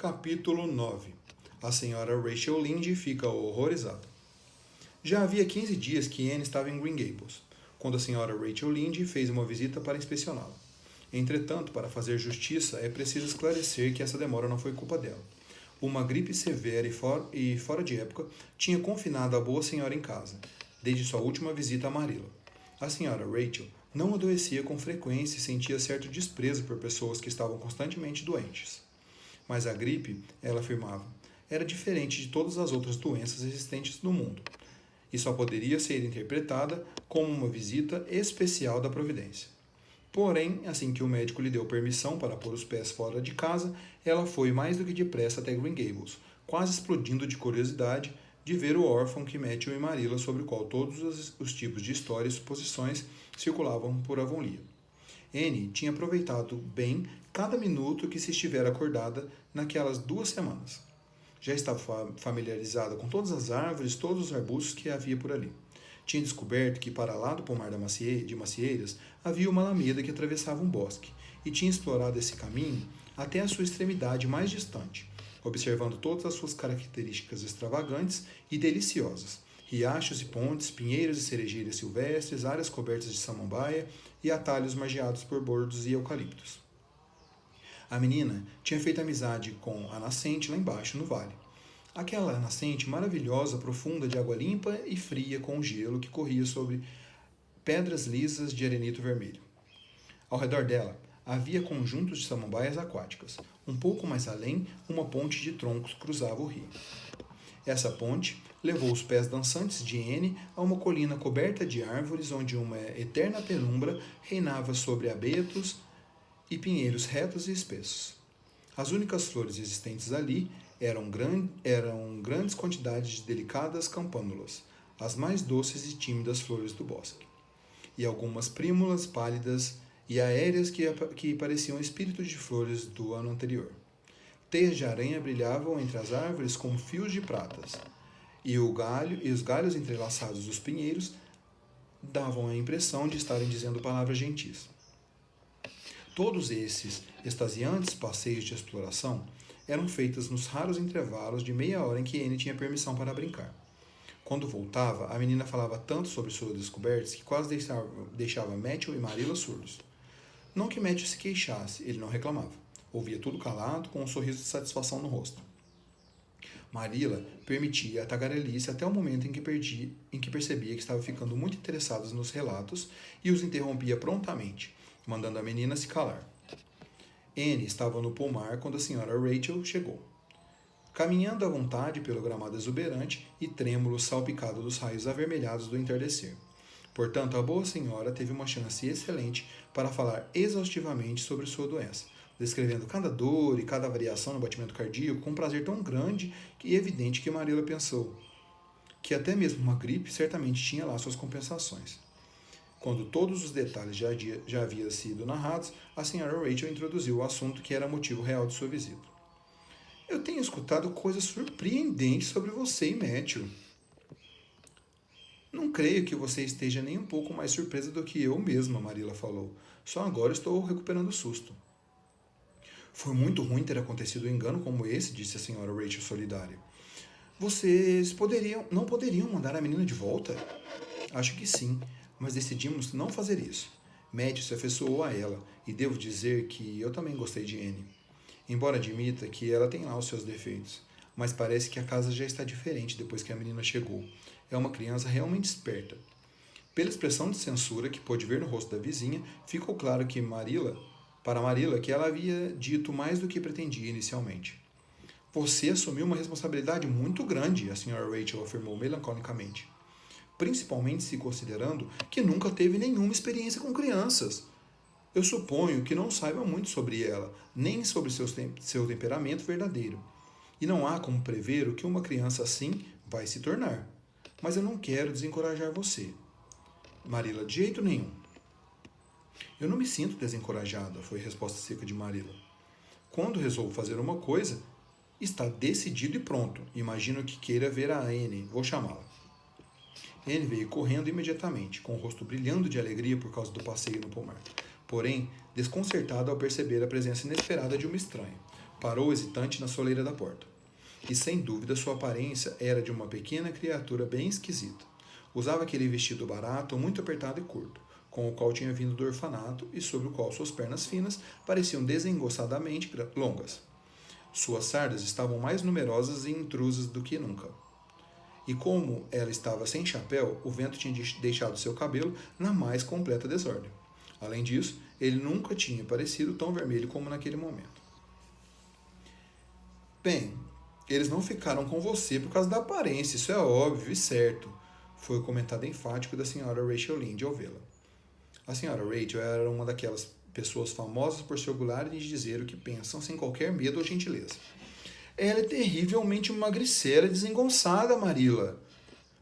Capítulo 9. A senhora Rachel Lynde fica horrorizada. Já havia 15 dias que Anne estava em Green Gables, quando a senhora Rachel Lynde fez uma visita para inspecioná-la. Entretanto, para fazer justiça, é preciso esclarecer que essa demora não foi culpa dela. Uma gripe severa e fora de época tinha confinado a boa senhora em casa, desde sua última visita a Marilla. A senhora Rachel não adoecia com frequência e sentia certo desprezo por pessoas que estavam constantemente doentes. Mas a gripe, ela afirmava, era diferente de todas as outras doenças existentes no mundo, e só poderia ser interpretada como uma visita especial da providência. Porém, assim que o médico lhe deu permissão para pôr os pés fora de casa, ela foi mais do que depressa até Green Gables, quase explodindo de curiosidade de ver o órfão que Matthew e Marilla, sobre o qual todos os tipos de histórias e suposições circulavam por Avonlea. Anne tinha aproveitado bem cada minuto que se estivera acordada naquelas 2 semanas. Já estava familiarizada com todas as árvores, todos os arbustos que havia por ali. Tinha descoberto que para lá do pomar de macieiras havia uma alameda que atravessava um bosque, e tinha explorado esse caminho até a sua extremidade mais distante, observando todas as suas características extravagantes e deliciosas. Riachos e pontes, pinheiros e cerejeiras silvestres, áreas cobertas de samambaia e atalhos margeados por bordos e eucaliptos. A menina tinha feito amizade com a nascente lá embaixo, no vale. Aquela nascente maravilhosa, profunda, de água limpa e fria com gelo que corria sobre pedras lisas de arenito vermelho. Ao redor dela havia conjuntos de samambaias aquáticas. Um pouco mais além, uma ponte de troncos cruzava o rio. Essa ponte levou os pés dançantes de Anne a uma colina coberta de árvores onde uma eterna penumbra reinava sobre abetos e pinheiros retos e espessos. As únicas flores existentes ali eram grandes quantidades de delicadas campânulas, as mais doces e tímidas flores do bosque, e algumas prímulas pálidas e aéreas que pareciam espíritos de flores do ano anterior. Teias de aranha brilhavam entre as árvores como fios de pratas, e os galhos entrelaçados dos pinheiros davam a impressão de estarem dizendo palavras gentis. Todos esses extasiantes passeios de exploração eram feitos nos raros intervalos de meia hora em que Anne tinha permissão para brincar. Quando voltava, a menina falava tanto sobre suas descobertas que quase deixava Matthew e Marilla surdos. Não que Matthew se queixasse, ele não reclamava. Ouvia tudo calado, com um sorriso de satisfação no rosto. Marilla permitia a tagarelice até o momento em que percebia que estava ficando muito interessada nos relatos e os interrompia prontamente, mandando a menina se calar. Anne estava no pomar quando a senhora Rachel chegou, caminhando à vontade pelo gramado exuberante e trêmulo salpicado dos raios avermelhados do entardecer. Portanto, a boa senhora teve uma chance excelente para falar exaustivamente sobre sua doença, descrevendo cada dor e cada variação no batimento cardíaco com um prazer tão grande e evidente que Marilla pensou que até mesmo uma gripe certamente tinha lá suas compensações. Quando todos os detalhes já haviam sido narrados, a senhora Rachel introduziu o assunto que era motivo real de sua visita. Eu tenho escutado coisas surpreendentes sobre você e Matthew. Não creio que você esteja nem um pouco mais surpresa do que eu mesma, Marilla falou. Só agora estou recuperando o susto. Foi muito ruim ter acontecido um engano como esse, disse a senhora Rachel solidária. Vocês não poderiam mandar a menina de volta? Acho que sim, mas decidimos não fazer isso. Matthew se afeiçoou a ela, e devo dizer que eu também gostei de Anne. Embora admita que ela tem lá os seus defeitos, mas parece que a casa já está diferente depois que a menina chegou. É uma criança realmente esperta. Pela expressão de censura que pôde ver no rosto da vizinha, ficou claro que para Marilla que ela havia dito mais do que pretendia inicialmente. Você assumiu uma responsabilidade muito grande, a senhora Rachel afirmou melancolicamente. Principalmente se considerando que nunca teve nenhuma experiência com crianças. Eu suponho que não saiba muito sobre ela, nem sobre seu temperamento verdadeiro. E não há como prever o que uma criança assim vai se tornar. Mas eu não quero desencorajar você. Marilla, de jeito nenhum. Eu não me sinto desencorajada, foi a resposta seca de Marilla. Quando resolvo fazer uma coisa, está decidido e pronto. Imagino que queira ver a Anne. Vou chamá-la. Anne veio correndo imediatamente, com o rosto brilhando de alegria por causa do passeio no pomar. Porém, desconcertada ao perceber a presença inesperada de uma estranha. Parou hesitante na soleira da porta. E sem dúvida sua aparência era de uma pequena criatura bem esquisita. Usava aquele vestido barato, muito apertado e curto, com o qual tinha vindo do orfanato e sobre o qual suas pernas finas pareciam desengonçadamente longas. Suas sardas estavam mais numerosas e intrusas do que nunca. E como ela estava sem chapéu, o vento tinha deixado seu cabelo na mais completa desordem. Além disso, ele nunca tinha parecido tão vermelho como naquele momento. Bem, eles não ficaram com você por causa da aparência, isso é óbvio e certo, foi o comentário enfático da senhora Rachel Lynde ao vê-la. A senhora Rachel era uma daquelas pessoas famosas por se orgulharem de dizer o que pensam sem qualquer medo ou gentileza. Ela é terrivelmente magricela e desengonçada, Marilla.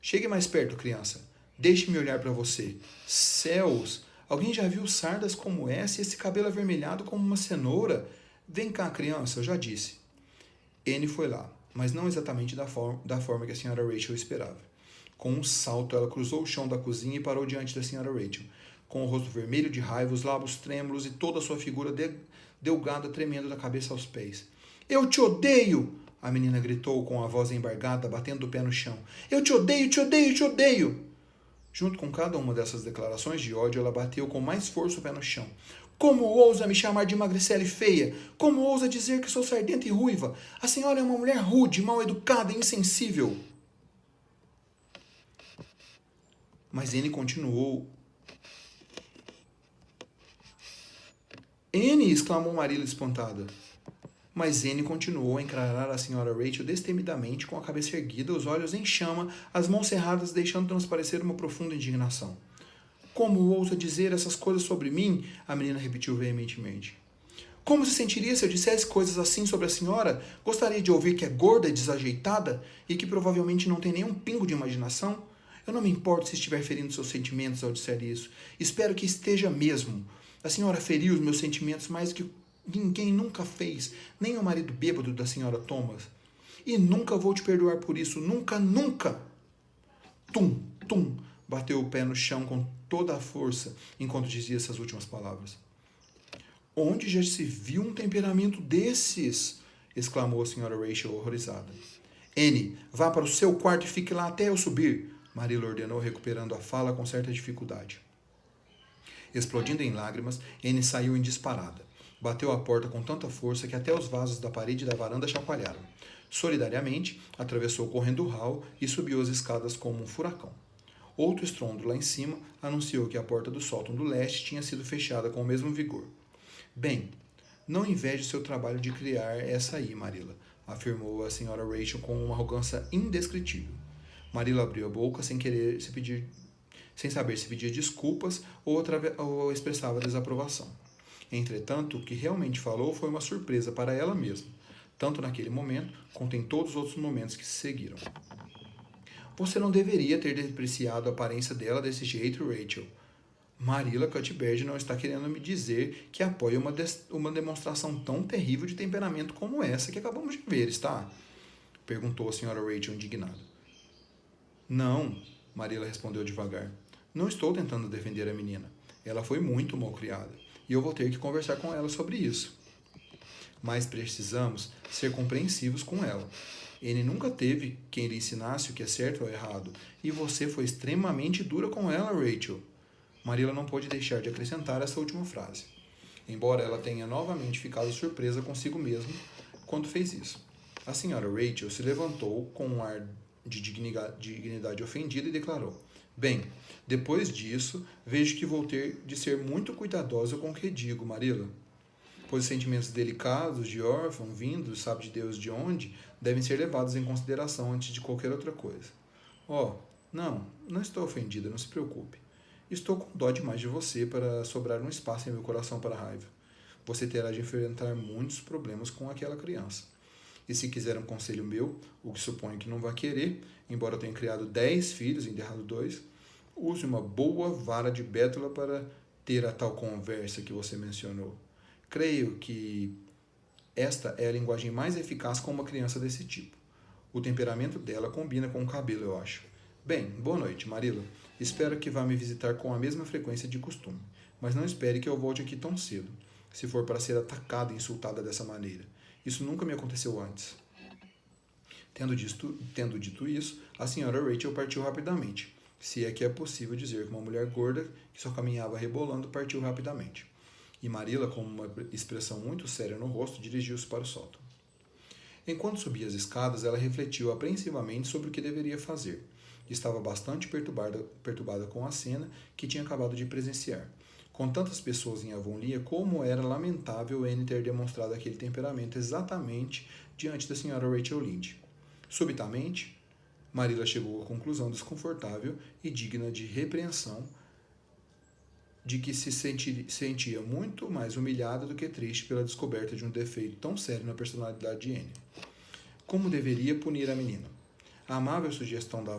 Chegue mais perto, criança. Deixe-me olhar para você. Céus! Alguém já viu sardas como essa e esse cabelo avermelhado como uma cenoura? Vem cá, criança, eu já disse. Anne foi lá, mas não exatamente da forma que a senhora Rachel esperava. Com um salto, ela cruzou o chão da cozinha e parou diante da senhora Rachel, com o rosto vermelho de raiva, os lábios trêmulos e toda a sua figura delgada tremendo da cabeça aos pés. Eu te odeio! A menina gritou com a voz embargada, batendo o pé no chão. Eu te odeio, te odeio, te odeio! Junto com cada uma dessas declarações de ódio, ela bateu com mais força o pé no chão. Como ousa me chamar de magricela e feia? Como ousa dizer que sou sardenta e ruiva? A senhora é uma mulher rude, mal educada e insensível. Mas Anne continuou. Anne! Exclamou Marilla espantada. Mas Anne continuou a encarar a senhora Rachel destemidamente, com a cabeça erguida, os olhos em chama, as mãos cerradas, deixando transparecer uma profunda indignação. Como ousa dizer essas coisas sobre mim? A menina repetiu veementemente. Como se sentiria se eu dissesse coisas assim sobre a senhora? Gostaria de ouvir que é gorda e desajeitada e que provavelmente não tem nenhum pingo de imaginação? Eu não me importo se estiver ferindo seus sentimentos ao dizer isso. Espero que esteja mesmo. A senhora feriu os meus sentimentos mais do que ninguém nunca fez, nem o marido bêbado da senhora Thomas. E nunca vou te perdoar por isso. Nunca, nunca! Tum, tum! Bateu o pé no chão com toda a força enquanto dizia essas últimas palavras. Onde já se viu um temperamento desses? Exclamou a senhora Rachel horrorizada. Anne, vá para o seu quarto e fique lá até eu subir, Marilla ordenou, recuperando a fala com certa dificuldade. Explodindo em lágrimas, Anne saiu em disparada. Bateu a porta com tanta força que até os vasos da parede da varanda chacoalharam. Solidariamente, atravessou correndo o hall e subiu as escadas como um furacão. Outro estrondo lá em cima anunciou que a porta do sótão do leste tinha sido fechada com o mesmo vigor. Bem, não inveje seu trabalho de criar essa aí, Marilla, afirmou a senhora Rachel com uma arrogância indescritível. Marilla abriu a boca sem saber se pedia desculpas ou expressava desaprovação. Entretanto, o que realmente falou foi uma surpresa para ela mesma, tanto naquele momento quanto em todos os outros momentos que se seguiram. Você não deveria ter depreciado a aparência dela desse jeito, Rachel. Marilla Cuthbert não está querendo me dizer que apoia uma demonstração tão terrível de temperamento como essa que acabamos de ver, está? Perguntou a senhora Rachel indignada. Não, Marilla respondeu devagar. Não estou tentando defender a menina. Ela foi muito mal criada e eu vou ter que conversar com ela sobre isso. Mas precisamos ser compreensivos com ela. Ele nunca teve quem lhe ensinasse o que é certo ou errado, e você foi extremamente dura com ela, Rachel. Marilla não pôde deixar de acrescentar essa última frase, embora ela tenha novamente ficado surpresa consigo mesma quando fez isso. A senhora Rachel se levantou com um ar de dignidade ofendida e declarou: Bem, depois disso, vejo que vou ter de ser muito cuidadosa com o que digo, Marilla. Pois os sentimentos delicados de órfão, vindos, sabe de Deus de onde, devem ser levados em consideração antes de qualquer outra coisa. Não estou ofendida, não se preocupe. Estou com dó demais de você para sobrar um espaço em meu coração para a raiva. Você terá de enfrentar muitos problemas com aquela criança. E se quiser um conselho meu, o que suponho que não vai querer, embora eu tenha criado 10 filhos e enterrado 2, use uma boa vara de bétula para ter a tal conversa que você mencionou. Creio que esta é a linguagem mais eficaz com uma criança desse tipo. O temperamento dela combina com o cabelo, eu acho. Bem, boa noite, Marilla. Espero que vá me visitar com a mesma frequência de costume, mas não espere que eu volte aqui tão cedo, se for para ser atacada e insultada dessa maneira. Isso nunca me aconteceu antes. Tendo dito isso, a senhora Rachel partiu rapidamente, se é que é possível dizer que uma mulher gorda que só caminhava rebolando partiu rapidamente. E Marilla, com uma expressão muito séria no rosto, dirigiu-se para o sótão. Enquanto subia as escadas, ela refletiu apreensivamente sobre o que deveria fazer. Estava bastante perturbada com a cena que tinha acabado de presenciar. Com tantas pessoas em Avonlea, como era lamentável Anne ter demonstrado aquele temperamento exatamente diante da senhora Rachel Lynde. Subitamente, Marilla chegou à conclusão desconfortável e digna de repreensão de que se sentia muito mais humilhada do que triste pela descoberta de um defeito tão sério na personalidade de Anne. Como deveria punir a menina? A amável sugestão da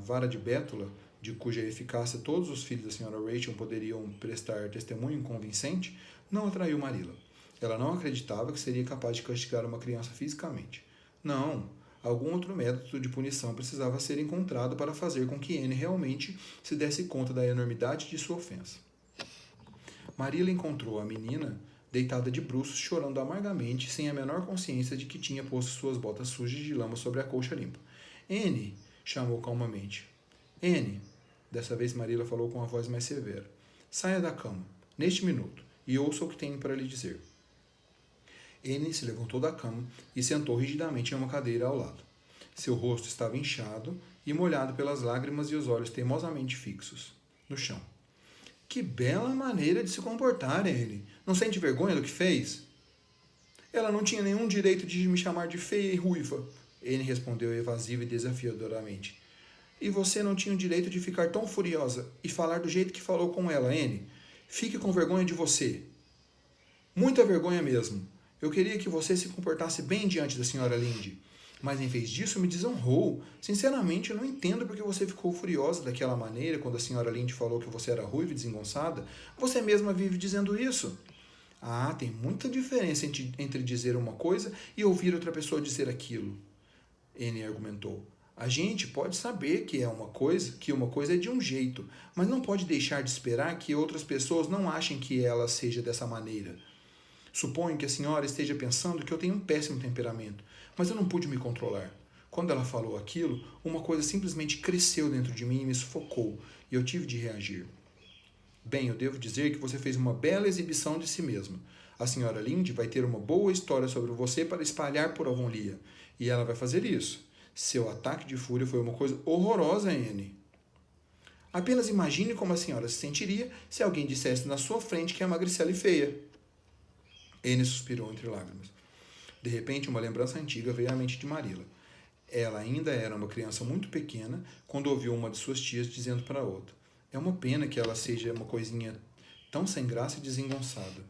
vara de bétula, de cuja eficácia todos os filhos da senhora Rachel poderiam prestar testemunho convincente, não atraiu Marilla. Ela não acreditava que seria capaz de castigar uma criança fisicamente. Não, algum outro método de punição precisava ser encontrado para fazer com que Anne realmente se desse conta da enormidade de sua ofensa. Marilla encontrou a menina deitada de bruços, chorando amargamente, sem a menor consciência de que tinha posto suas botas sujas de lama sobre a colcha limpa. Anne, chamou calmamente. Anne, dessa vez Marilla falou com a voz mais severa. Saia da cama, neste minuto, e ouça o que tenho para lhe dizer. Anne se levantou da cama e sentou rigidamente em uma cadeira ao lado. Seu rosto estava inchado e molhado pelas lágrimas e os olhos teimosamente fixos no chão. Que bela maneira de se comportar, Anne. Não sente vergonha do que fez? Ela não tinha nenhum direito de me chamar de feia e ruiva, Anne respondeu evasiva e desafiadoramente. E você não tinha o direito de ficar tão furiosa e falar do jeito que falou com ela, Anne. Fique com vergonha de você. Muita vergonha mesmo. Eu queria que você se comportasse bem diante da senhora Lynde. Mas em vez disso me desonrou. Sinceramente, eu não entendo porque você ficou furiosa daquela maneira quando a senhora Lynde falou que você era ruiva e desengonçada. Você mesma vive dizendo isso. Ah, tem muita diferença entre dizer uma coisa e ouvir outra pessoa dizer aquilo. Anne argumentou. A gente pode saber que uma coisa é de um jeito, mas não pode deixar de esperar que outras pessoas não achem que ela seja dessa maneira. Suponho que a senhora esteja pensando que eu tenho um péssimo temperamento, mas eu não pude me controlar. Quando ela falou aquilo, uma coisa simplesmente cresceu dentro de mim e me sufocou, e eu tive de reagir. Bem, eu devo dizer que você fez uma bela exibição de si mesma. A senhora Lynde vai ter uma boa história sobre você para espalhar por Avonlea, e ela vai fazer isso. Seu ataque de fúria foi uma coisa horrorosa, Anne. Apenas imagine como a senhora se sentiria se alguém dissesse na sua frente que é magricela e feia. Anne suspirou entre lágrimas. De repente, uma lembrança antiga veio à mente de Marilla. Ela ainda era uma criança muito pequena quando ouviu uma de suas tias dizendo para a outra. É uma pena que ela seja uma coisinha tão sem graça e desengonçada.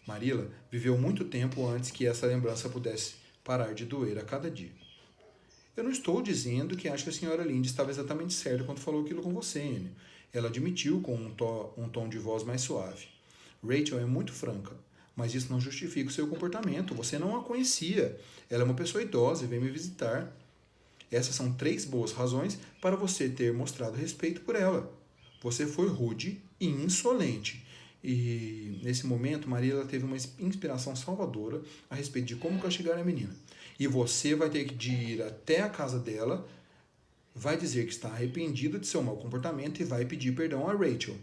Marilla viveu muito tempo antes que essa lembrança pudesse parar de doer a cada dia. Eu não estou dizendo que acho que a senhora Lynde estava exatamente certa quando falou aquilo com você, Anne. Ela admitiu com um tom de voz mais suave. Rachel é muito franca, mas isso não justifica o seu comportamento. Você não a conhecia. Ela é uma pessoa idosa e veio me visitar. Essas são 3 boas razões para você ter mostrado respeito por ela. Você foi rude e insolente. E nesse momento, Marilla teve uma inspiração salvadora a respeito de como castigar a menina. E você vai ter de ir até a casa dela, vai dizer que está arrependido de seu mau comportamento e vai pedir perdão a Rachel.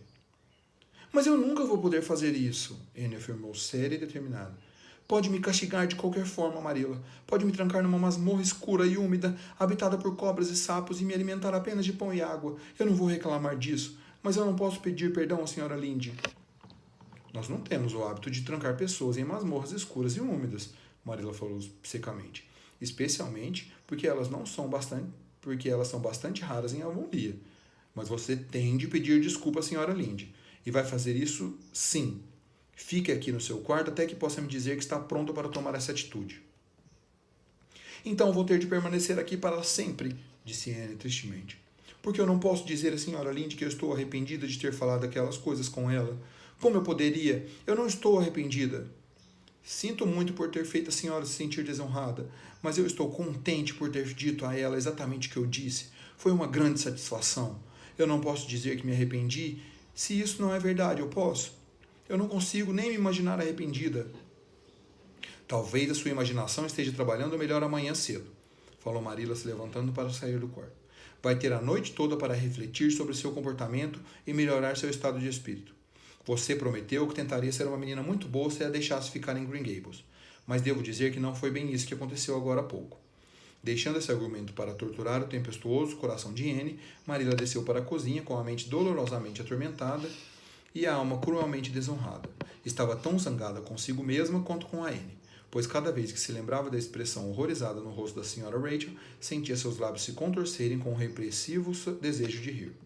Mas eu nunca vou poder fazer isso, Anne afirmou séria e determinada. Pode me castigar de qualquer forma, Marilla. Pode me trancar numa masmorra escura e úmida, habitada por cobras e sapos e me alimentar apenas de pão e água. Eu não vou reclamar disso, mas eu não posso pedir perdão à senhora Lynde. Nós não temos o hábito de trancar pessoas em masmorras escuras e úmidas, Marilla falou secamente. Especialmente porque elas são bastante raras em Avonlea. Mas você tem de pedir desculpa à senhora Lynde. E vai fazer isso sim. Fique aqui no seu quarto até que possa me dizer que está pronto para tomar essa atitude. Então vou ter de permanecer aqui para sempre, disse Anne tristemente. Porque eu não posso dizer à senhora Lynde que eu estou arrependida de ter falado aquelas coisas com ela. Como eu poderia? Eu não estou arrependida. Sinto muito por ter feito a senhora se sentir desonrada, mas eu estou contente por ter dito a ela exatamente o que eu disse. Foi uma grande satisfação. Eu não posso dizer que me arrependi. Se isso não é verdade, eu posso? Eu não consigo nem me imaginar arrependida. Talvez a sua imaginação esteja trabalhando melhor amanhã cedo, falou Marilla se levantando para sair do quarto. Vai ter a noite toda para refletir sobre seu comportamento e melhorar seu estado de espírito. Você prometeu que tentaria ser uma menina muito boa se a deixasse ficar em Green Gables, mas devo dizer que não foi bem isso que aconteceu agora há pouco. Deixando esse argumento para torturar o tempestuoso coração de Anne, Marilla desceu para a cozinha com a mente dolorosamente atormentada e a alma cruelmente desonrada. Estava tão zangada consigo mesma quanto com a Anne, pois cada vez que se lembrava da expressão horrorizada no rosto da Sra. Rachel, sentia seus lábios se contorcerem com um repressivo desejo de rir.